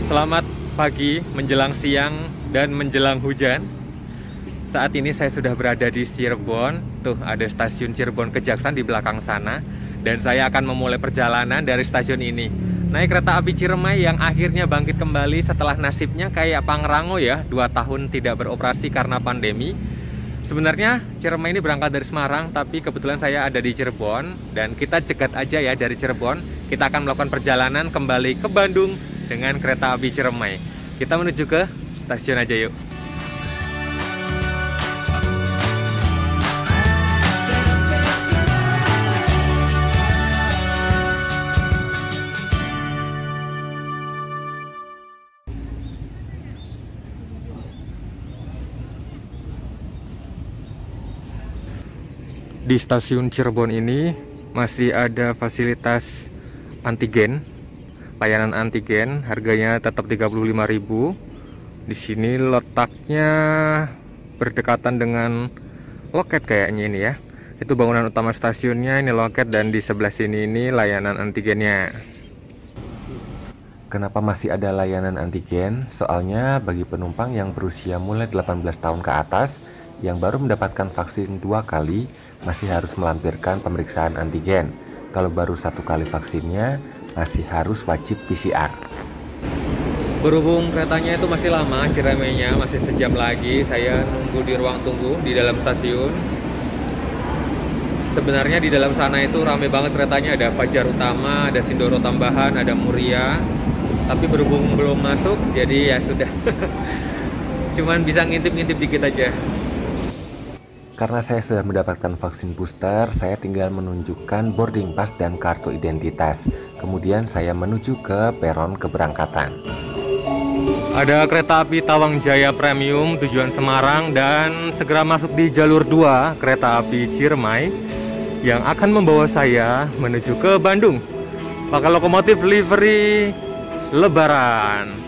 Selamat pagi, menjelang siang, dan menjelang hujan. Saat ini saya sudah berada di Cirebon. Tuh ada stasiun Cirebon Kejaksaan di belakang sana. Dan saya akan memulai perjalanan dari stasiun ini. Naik kereta api Ciremai yang akhirnya bangkit kembali setelah nasibnya kayak Pangrango ya, 2 tahun tidak beroperasi karena pandemi. Sebenarnya Ciremai ini berangkat dari Semarang, tapi kebetulan saya ada di Cirebon. Dan kita cegat aja ya dari Cirebon. Kita akan melakukan perjalanan kembali ke Bandung dengan kereta api Ciremai. Kita menuju ke stasiun aja yuk. Di stasiun Cirebon ini masih ada fasilitas antigen, layanan antigen, harganya tetap 35.000. Di sini letaknya berdekatan dengan loket kayaknya ini ya. Itu bangunan utama stasiunnya, ini loket, dan di sebelah sini ini layanan antigennya. Kenapa masih ada layanan antigen? Soalnya bagi penumpang yang berusia mulai 18 tahun ke atas yang baru mendapatkan vaksin 2 kali masih harus melampirkan pemeriksaan antigen. Kalau baru 1 kali vaksinnya masih harus wajib PCR. Berhubung keretanya itu masih lama, Ciremainya masih sejam lagi, saya nunggu di ruang tunggu di dalam stasiun. Sebenarnya di dalam sana itu rame banget keretanya, ada Fajar Utama, ada Sindoro Tambahan, ada Muria. Tapi berhubung belum masuk, jadi ya sudah. Cuman bisa ngintip-ngintip dikit aja. Karena saya sudah mendapatkan vaksin booster, saya tinggal menunjukkan boarding pass dan kartu identitas. Kemudian saya menuju ke peron keberangkatan. Ada kereta api Tawang Jaya Premium tujuan Semarang dan segera masuk di jalur 2 kereta api Ciremai yang akan membawa saya menuju ke Bandung. Pakai lokomotif livery Lebaran.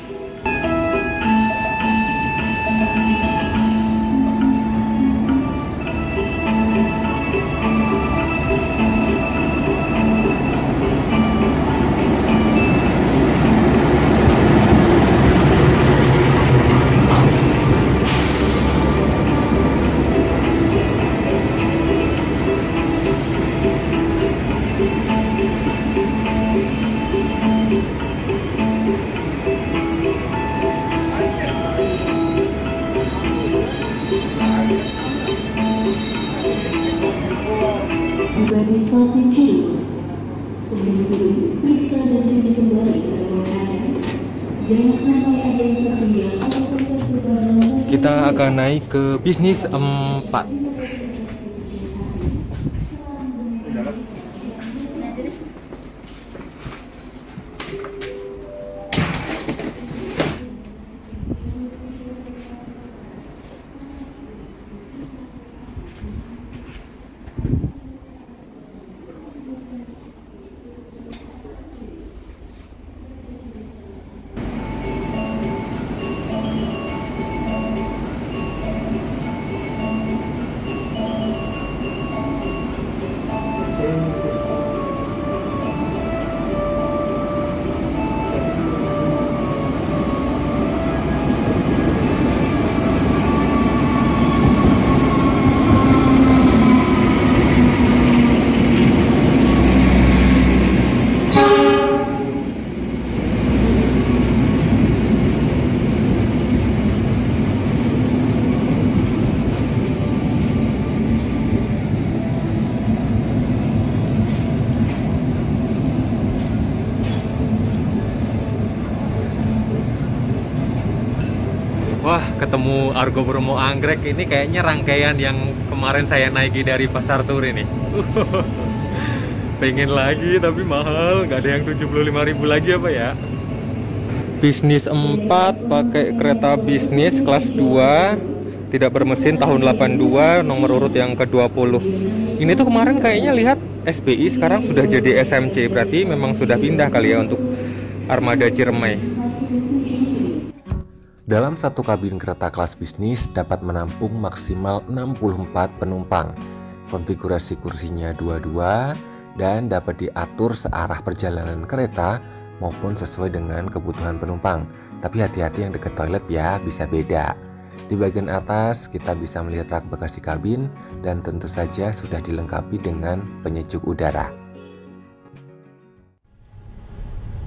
Tiba di stasiun Cirebon, sebelum dulu periksa dan tunggu kembali pada makanan. Jangan sampai ada yang tertinggal atau terputar. Kita akan naik ke bisnis 4. Wah, ketemu Argo Bromo Anggrek. Ini kayaknya rangkaian yang kemarin saya naiki dari Pasar Turi nih. Pengen lagi tapi mahal, nggak ada yang 75.000 lagi apa ya. Bisnis 4 pakai kereta bisnis kelas 2, tidak bermesin, tahun 82, nomor urut yang ke-20. Ini tuh kemarin kayaknya lihat SBI, sekarang sudah jadi SMC, berarti memang sudah pindah kali ya untuk armada Ciremai. Dalam satu kabin kereta kelas bisnis dapat menampung maksimal 64 penumpang. Konfigurasi kursinya 22 dan dapat diatur searah perjalanan kereta maupun sesuai dengan kebutuhan penumpang. Tapi hati-hati yang dekat toilet ya, bisa beda. Di bagian atas kita bisa melihat rak bagasi kabin dan tentu saja sudah dilengkapi dengan penyejuk udara.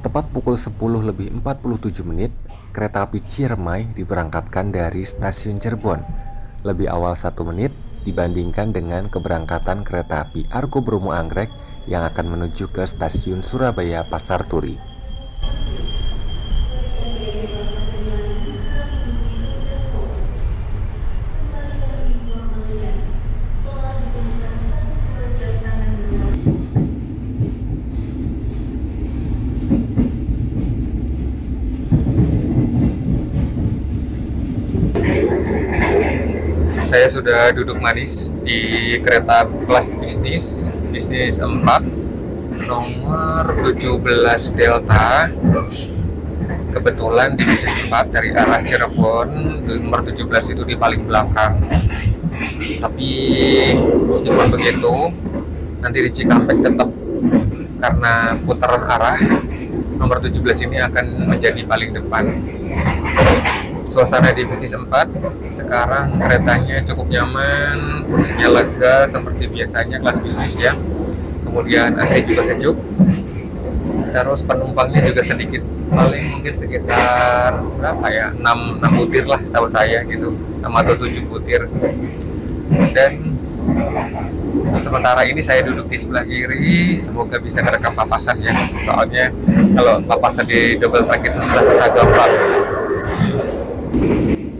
Tepat pukul 10:47, kereta api Ciremai diberangkatkan dari stasiun Cirebon. Lebih awal 1 menit dibandingkan dengan keberangkatan kereta api Argo Bromo Anggrek yang akan menuju ke stasiun Surabaya Pasar Turi. Saya sudah duduk manis di kereta kelas bisnis 4 nomor 17 Delta. Kebetulan di bisnis 4 dari arah Cirebon, nomor 17 itu di paling belakang. Tapi meskipun begitu, nanti di Cikampek tetap karena putaran arah, nomor 17 ini akan menjadi paling depan. Suasana di bisnis 4 sekarang keretanya cukup nyaman, kursinya lega seperti biasanya kelas bisnis ya. Kemudian AC juga sejuk. Terus penumpangnya juga sedikit, paling mungkin sekitar berapa ya, 6 butir lah sama saya gitu, 6 atau 7 butir. Dan sementara ini saya duduk di sebelah kiri, semoga bisa merekam papasan ya, soalnya kalau papasan di double track itu susah gampang.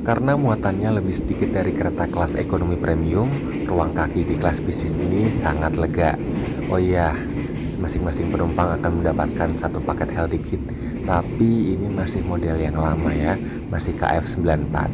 Karena muatannya lebih sedikit dari kereta kelas ekonomi premium, ruang kaki di kelas bisnis ini sangat lega. Oh iya, masing-masing penumpang akan mendapatkan satu paket healthy kit, tapi ini masih model yang lama ya, masih KF94.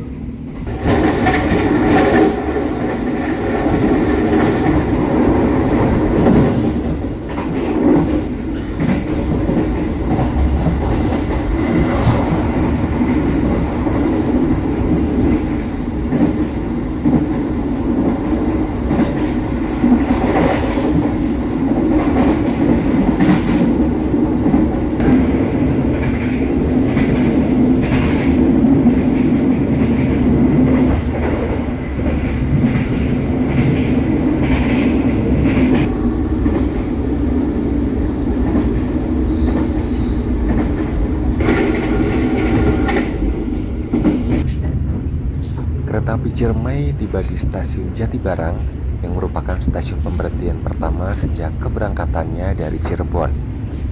Kereta api Ciremai tiba di stasiun Jatibarang yang merupakan stasiun pemberhentian pertama sejak keberangkatannya dari Cirebon,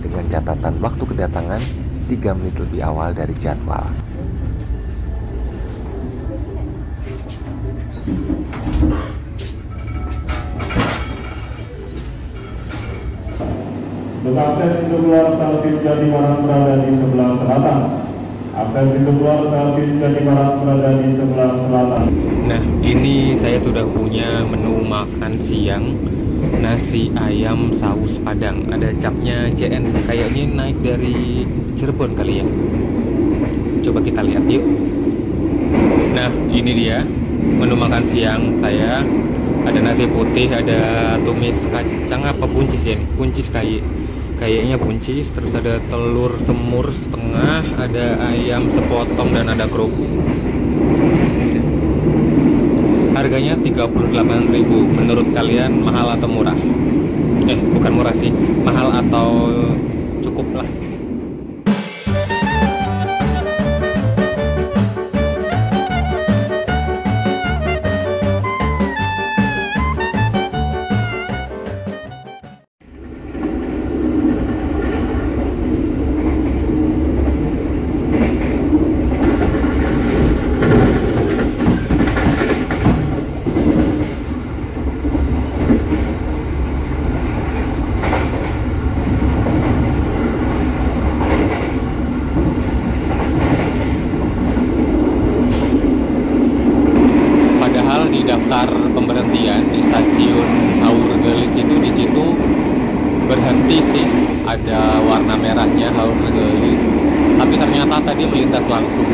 dengan catatan waktu kedatangan 3 menit lebih awal dari jadwal. Untuk akses pintu keluar stasiun Jatibarang berada di sebelah selatan. Akses pintu keluar stasiun Jatibarang berada di sebelah selatan. Nah, ini saya sudah punya menu makan siang, nasi ayam saus padang. Ada capnya CN, kayaknya naik dari Cirebon kali ya. Coba kita lihat yuk. Nah, ini dia menu makan siang saya. Ada nasi putih, ada tumis kacang apa buncis ya? Buncis kayaknya buncis, terus ada telur semur setengah, ada ayam sepotong dan ada kerupuk. Harganya 38.000. Menurut kalian mahal atau murah? Bukan murah sih, mahal atau cukup lah. Daftar pemberhentian di stasiun Haur Gelis itu, di situ berhenti sih, ada warna merahnya Haur Gelis, tapi ternyata tadi melintas langsung.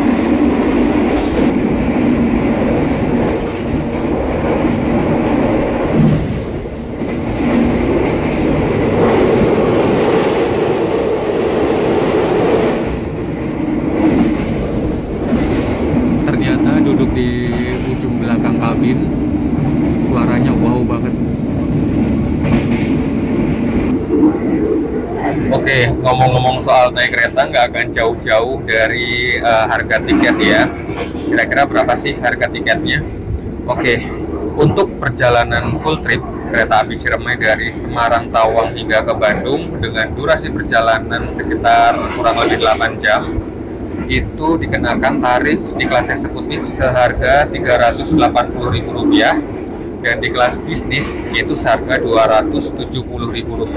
Oke, ngomong-ngomong soal naik kereta nggak akan jauh-jauh dari harga tiket ya. Kira-kira berapa sih harga tiketnya? Oke, untuk perjalanan full trip kereta api Ciremai dari Semarang Tawang hingga ke Bandung dengan durasi perjalanan sekitar kurang lebih 8 jam, itu dikenakan tarif di kelas eksekutif seharga Rp380.000 dan di kelas bisnis itu seharga Rp270.000.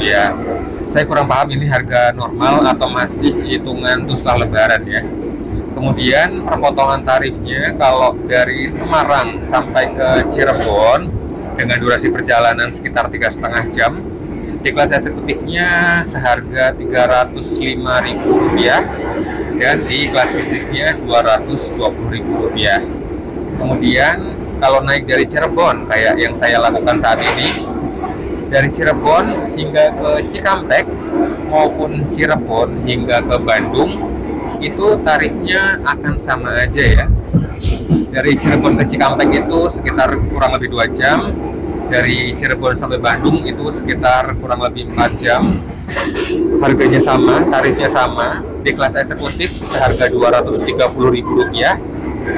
Saya kurang paham ini harga normal atau masih hitungan setelah lebaran ya. Kemudian perpotongan tarifnya kalau dari Semarang sampai ke Cirebon dengan durasi perjalanan sekitar 3,5 jam, di kelas eksekutifnya seharga Rp305.000 dan di kelas bisnisnya Rp220.000. Kemudian kalau naik dari Cirebon kayak yang saya lakukan saat ini, dari Cirebon hingga ke Cikampek maupun Cirebon hingga ke Bandung itu tarifnya akan sama aja ya. Dari Cirebon ke Cikampek itu sekitar kurang lebih 2 jam, dari Cirebon sampai Bandung itu sekitar kurang lebih 4 jam. Harganya sama, tarifnya sama. Di kelas eksekutif seharga Rp230.000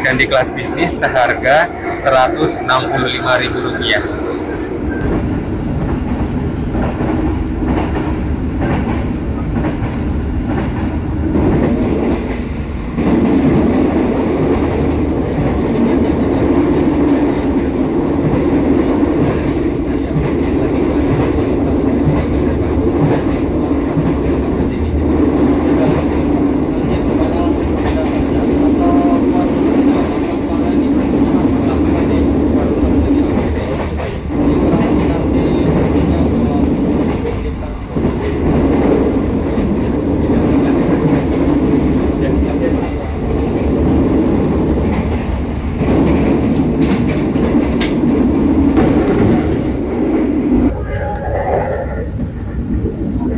dan di kelas bisnis seharga Rp165.000.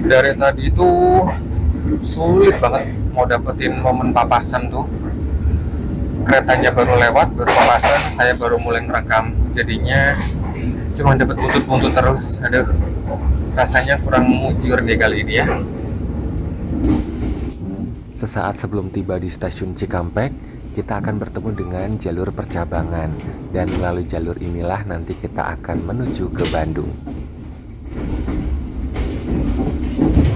Dari tadi itu sulit banget mau dapetin momen papasan tuh. Keretanya baru lewat, baru papasan, saya baru mulai ngerekam. Jadinya cuma dapet buntut-buntut terus. Aduh, rasanya kurang mujur nih kali ini ya. Sesaat sebelum tiba di stasiun Cikampek, kita akan bertemu dengan jalur percabangan. Dan melalui jalur inilah nanti kita akan menuju ke Bandung.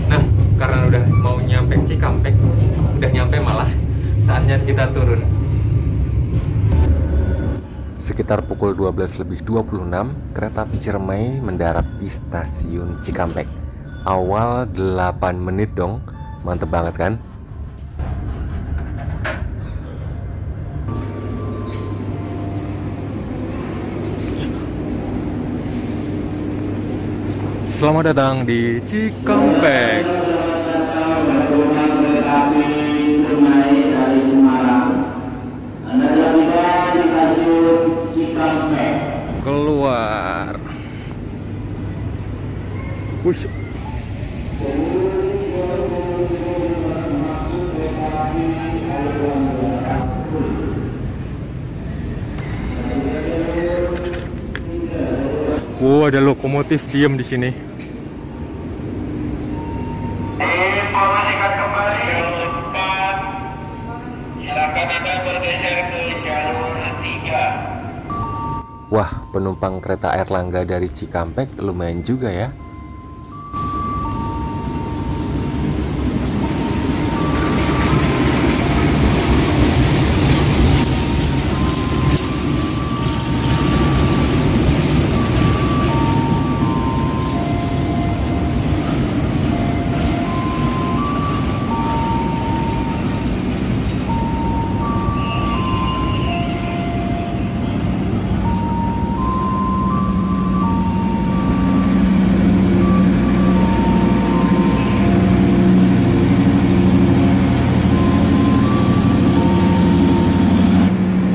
Nah, karena udah mau nyampe Cikampek, udah nyampe malah, saatnya kita turun. Sekitar pukul 12:26, kereta api Ciremai mendarat di stasiun Cikampek. Awal 8 menit dong, mantep banget kan? Selamat datang di Cikampek. Keluar. Push. Wow, ada lokomotif diam di sini. Wah, penumpang kereta Airlangga dari Cikampek lumayan juga ya.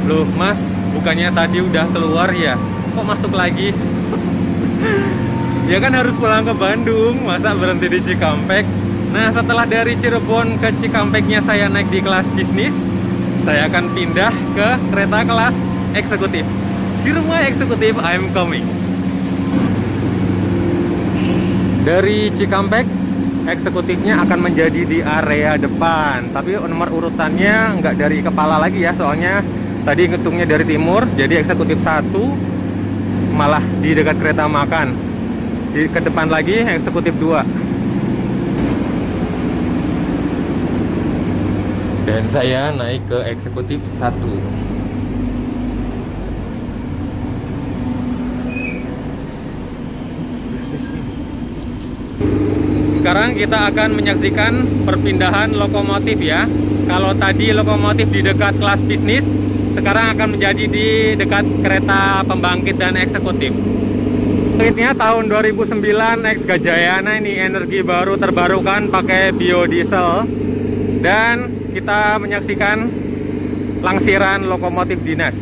Loh mas, bukannya tadi udah keluar ya? Kok masuk lagi? Ya kan harus pulang ke Bandung, masa berhenti di Cikampek? Nah, setelah dari Cirebon ke Cikampeknya saya naik di kelas bisnis, saya akan pindah ke kereta kelas eksekutif. Ciremai eksekutif, I'm coming. Dari Cikampek, eksekutifnya akan menjadi di area depan. Tapi nomor urutannya nggak dari kepala lagi ya, soalnya tadi ngitungnya dari timur. Jadi eksekutif 1 malah di dekat kereta makan. Di ke depan lagi eksekutif 2. Dan saya naik ke eksekutif 1. Sekarang kita akan menyaksikan perpindahan lokomotif ya. Kalau tadi lokomotif di dekat kelas bisnis, sekarang akan menjadi di dekat kereta pembangkit dan eksekutif. Ini tahun 2009 X Gajayana, ini energi baru terbarukan pakai biodiesel. Dan kita menyaksikan langsiran lokomotif dinas.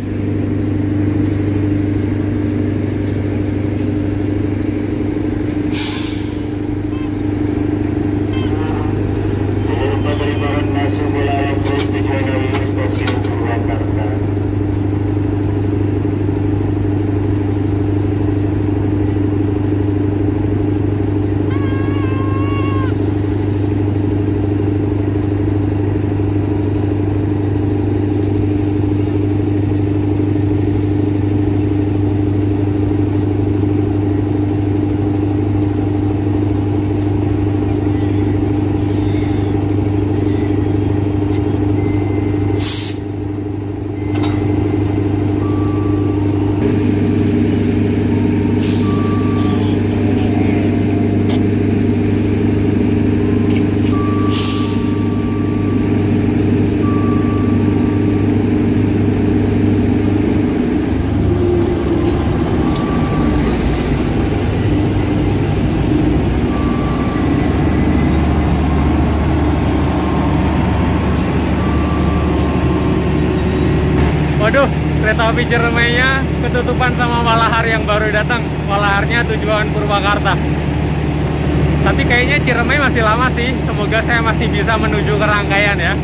Waduh, kereta api Ciremainya ketutupan sama Walahar yang baru datang. Walaharnya tujuan Purwakarta. Tapi kayaknya Ciremai masih lama sih. Semoga saya masih bisa menuju ke rangkaian ya.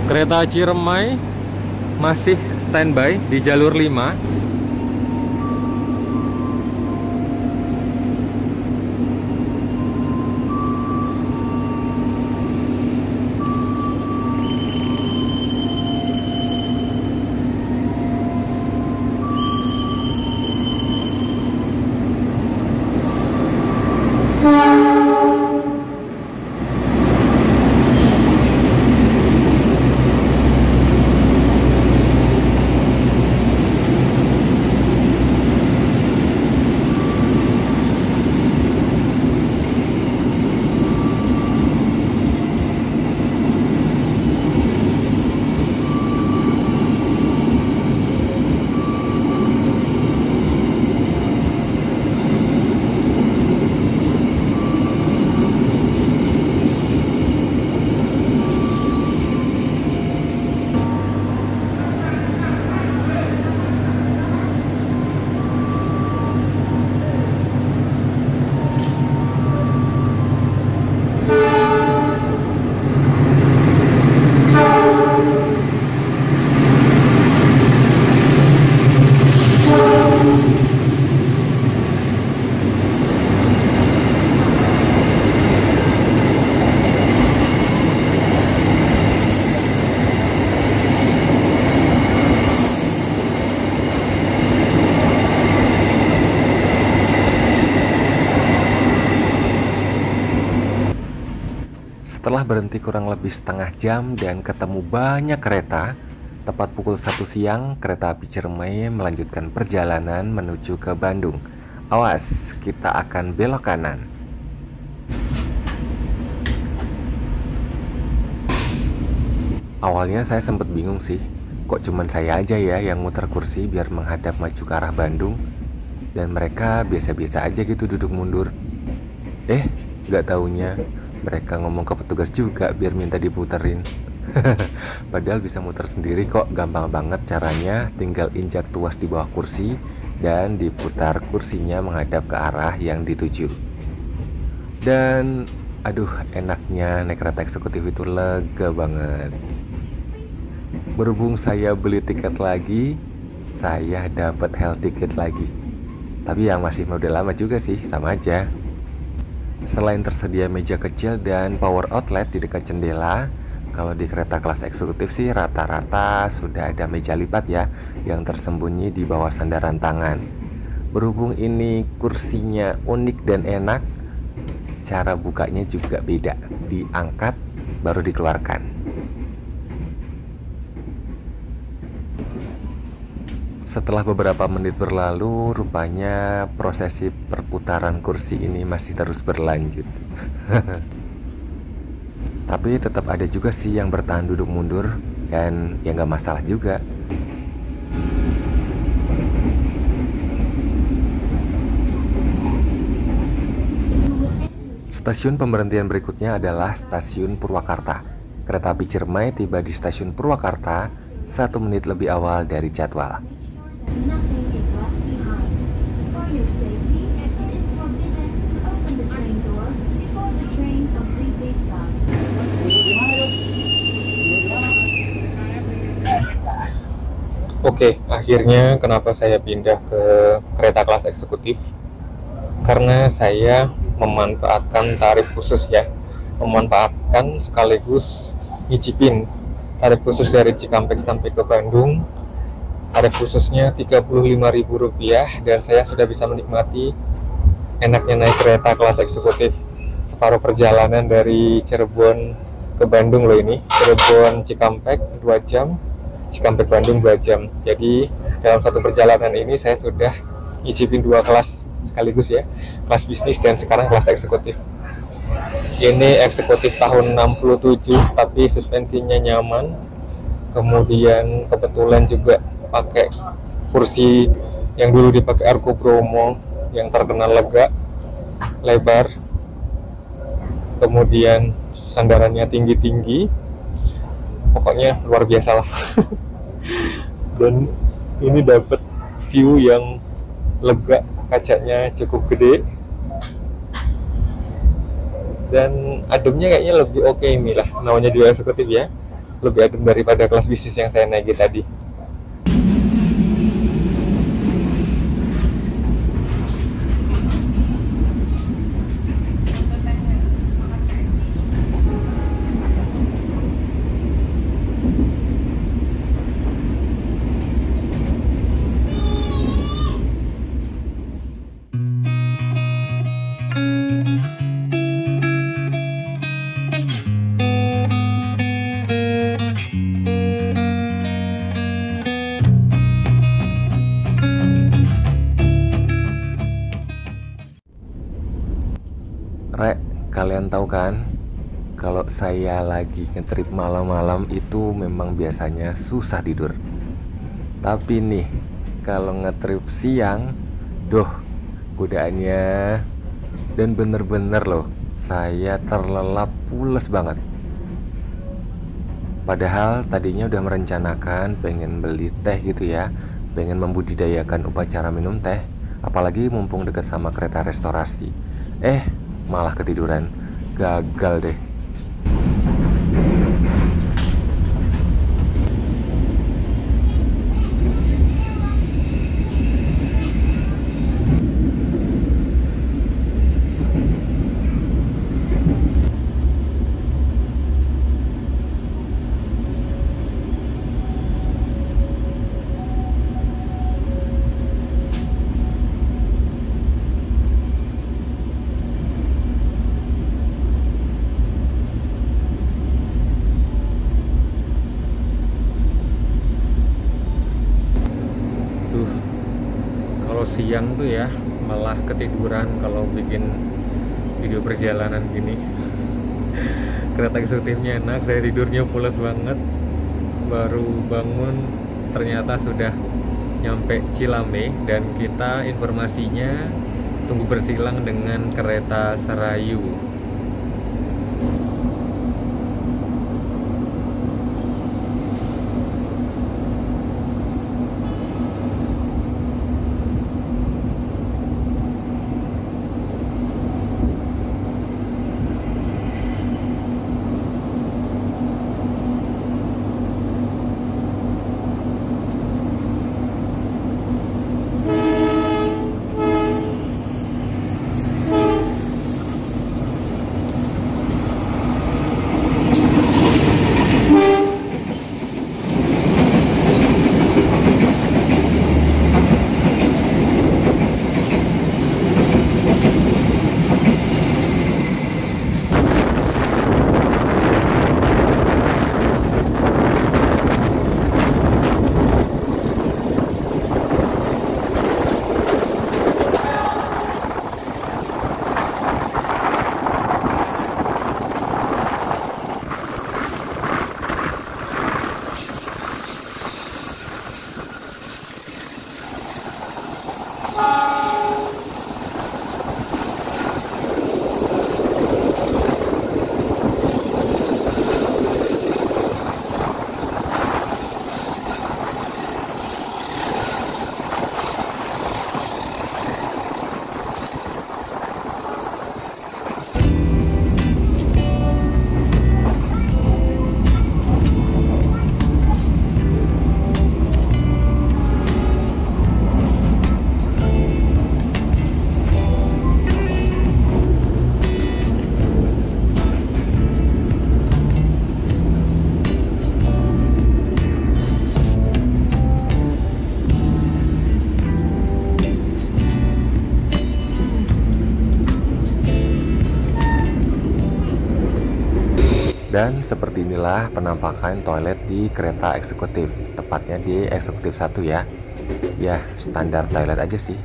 Kereta Ciremai masih standby di jalur 5. berhenti kurang lebih setengah jam dan ketemu banyak kereta, tepat pukul 1 siang, kereta api Ciremai melanjutkan perjalanan menuju ke Bandung. Awas, kita akan belok kanan. Awalnya saya sempat bingung sih, kok cuman saya aja ya yang muter kursi biar menghadap maju ke arah Bandung, dan mereka biasa-biasa aja gitu duduk mundur. Gak taunya mereka ngomong ke petugas juga biar minta diputerin. Padahal bisa muter sendiri kok, gampang banget caranya, tinggal injak tuas di bawah kursi dan diputar kursinya menghadap ke arah yang dituju. Dan aduh, enaknya naik kereta eksekutif itu lega banget. Berhubung saya beli tiket lagi, saya dapat hell ticket lagi. Tapi yang masih model lama juga sih, sama aja. Selain tersedia meja kecil dan power outlet di dekat jendela, kalau di kereta kelas eksekutif sih rata-rata sudah ada meja lipat ya, yang tersembunyi di bawah sandaran tangan. Berhubung ini kursinya unik dan enak, cara bukanya juga beda, diangkat baru dikeluarkan. Setelah beberapa menit berlalu, rupanya prosesi perputaran kursi ini masih terus berlanjut. Tapi tetap ada juga sih yang bertahan duduk mundur, dan ya nggak masalah juga. Stasiun pemberhentian berikutnya adalah Stasiun Purwakarta. Kereta api Ciremai tiba di Stasiun Purwakarta 1 menit lebih awal dari jadwal. Nothing is left behind. For your safety, it is forbidden to open the train door before the train completely stops. Oke, akhirnya kenapa saya pindah ke kereta kelas eksekutif? Karena saya memanfaatkan tarif khusus ya. Memanfaatkan sekaligus nyicipin tarif khusus dari Cikampek sampai ke Bandung. Tarif khususnya Rp35.000 dan saya sudah bisa menikmati enaknya naik kereta kelas eksekutif. Separuh perjalanan dari Cirebon ke Bandung loh ini. Cirebon Cikampek 2 jam, Cikampek Bandung 2 jam. Jadi dalam satu perjalanan ini saya sudah nyicipin 2 kelas sekaligus ya. Kelas bisnis dan sekarang kelas eksekutif. Ini eksekutif tahun 67 tapi suspensinya nyaman. Kemudian kebetulan juga pakai kursi yang dulu dipakai Argo Bromo yang terkenal lega, lebar, kemudian sandarannya tinggi-tinggi, pokoknya luar biasa lah. Dan ini dapat view yang lega, kacanya cukup gede, dan ademnya kayaknya lebih oke inilah, namanya juga eksekutif ya, lebih adem daripada kelas bisnis yang saya naiki tadi. Rek, kalian tahu kan, kalau saya lagi ngetrip malam-malam itu memang biasanya susah tidur. Tapi nih, kalau ngetrip siang, godaannya, dan bener-bener loh, saya terlelap pules banget. Padahal tadinya udah merencanakan pengen beli teh gitu ya, pengen membudidayakan upacara minum teh, apalagi mumpung dekat sama kereta restorasi. Malah ketiduran, gagal deh. siang tuh ya malah ketiduran kalau bikin video perjalanan gini. Kereta eksekutifnya enak, saya tidurnya pulas banget. Baru bangun ternyata sudah nyampe Cilame, dan kita informasinya tunggu bersilang dengan kereta Serayu. Dan seperti inilah penampakan toilet di kereta eksekutif, tepatnya di eksekutif 1 ya. Ya, standar toilet aja sih.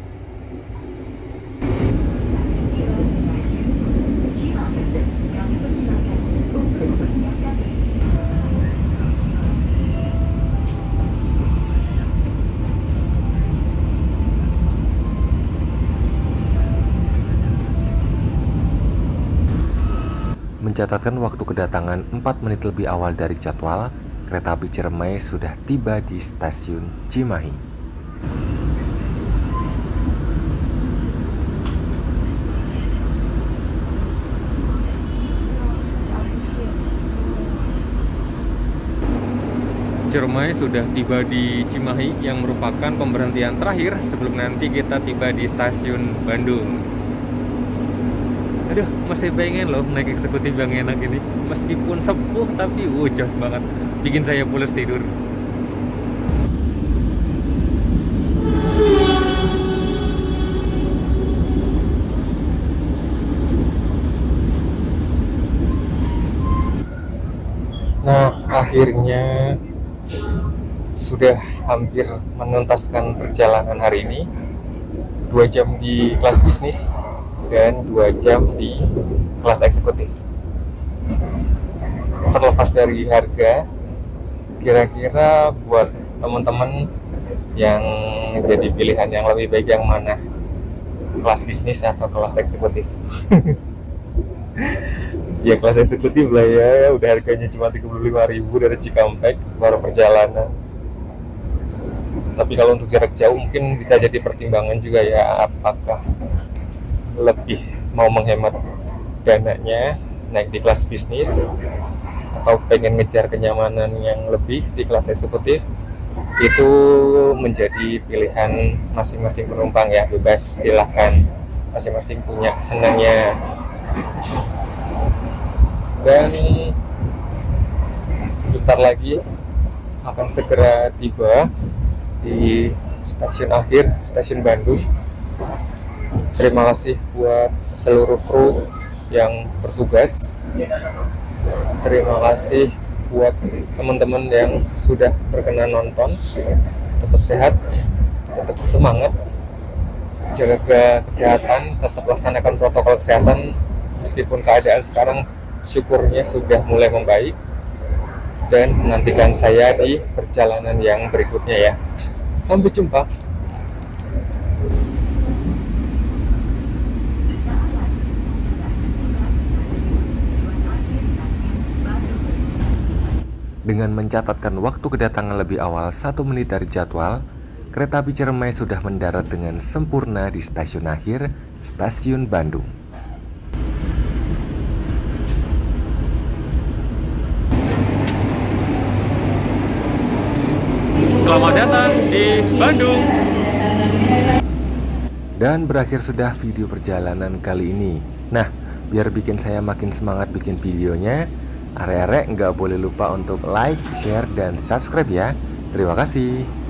Mencatatkan waktu kedatangan 4 menit lebih awal dari jadwal, kereta api Ciremai sudah tiba di stasiun Cimahi. Ciremai sudah tiba di Cimahi, yang merupakan pemberhentian terakhir sebelum nanti kita tiba di stasiun Bandung. Aduh, masih pengen loh naik eksekutif yang enak ini. Meskipun sepuh tapi jos banget, bikin saya pulas tidur. Nah, akhirnya sudah hampir menuntaskan perjalanan hari ini. 2 jam di kelas bisnis dan 2 jam di kelas eksekutif. Terlepas dari harga, kira-kira buat teman-teman yang jadi pilihan yang lebih baik yang mana? Kelas bisnis atau kelas eksekutif? Ya kelas eksekutif lah ya, udah harganya cuma 35.000 dari Cikampek separuh perjalanan. Tapi kalau untuk jarak jauh mungkin bisa jadi pertimbangan juga ya, apakah lebih mau menghemat dananya naik di kelas bisnis atau pengen ngejar kenyamanan yang lebih di kelas eksekutif. Itu menjadi pilihan masing-masing penumpang ya, bebas, silahkan, masing-masing punya senangnya. Dan sebentar lagi akan segera tiba di stasiun akhir, stasiun Bandung. Terima kasih buat seluruh kru yang bertugas. Terima kasih buat teman-teman yang sudah berkenan nonton. Tetap sehat, tetap semangat, jaga kesehatan, tetap laksanakan protokol kesehatan. Meskipun keadaan sekarang syukurnya sudah mulai membaik, dan nantikan saya di perjalanan yang berikutnya ya. Sampai jumpa. Dengan mencatatkan waktu kedatangan lebih awal 1 menit dari jadwal, kereta api Ciremai sudah mendarat dengan sempurna di stasiun akhir, Stasiun Bandung. Selamat datang di Bandung. Dan berakhir sudah video perjalanan kali ini. Nah, biar bikin saya makin semangat bikin videonya, arek-arek nggak boleh lupa untuk like, share, dan subscribe ya. Terima kasih.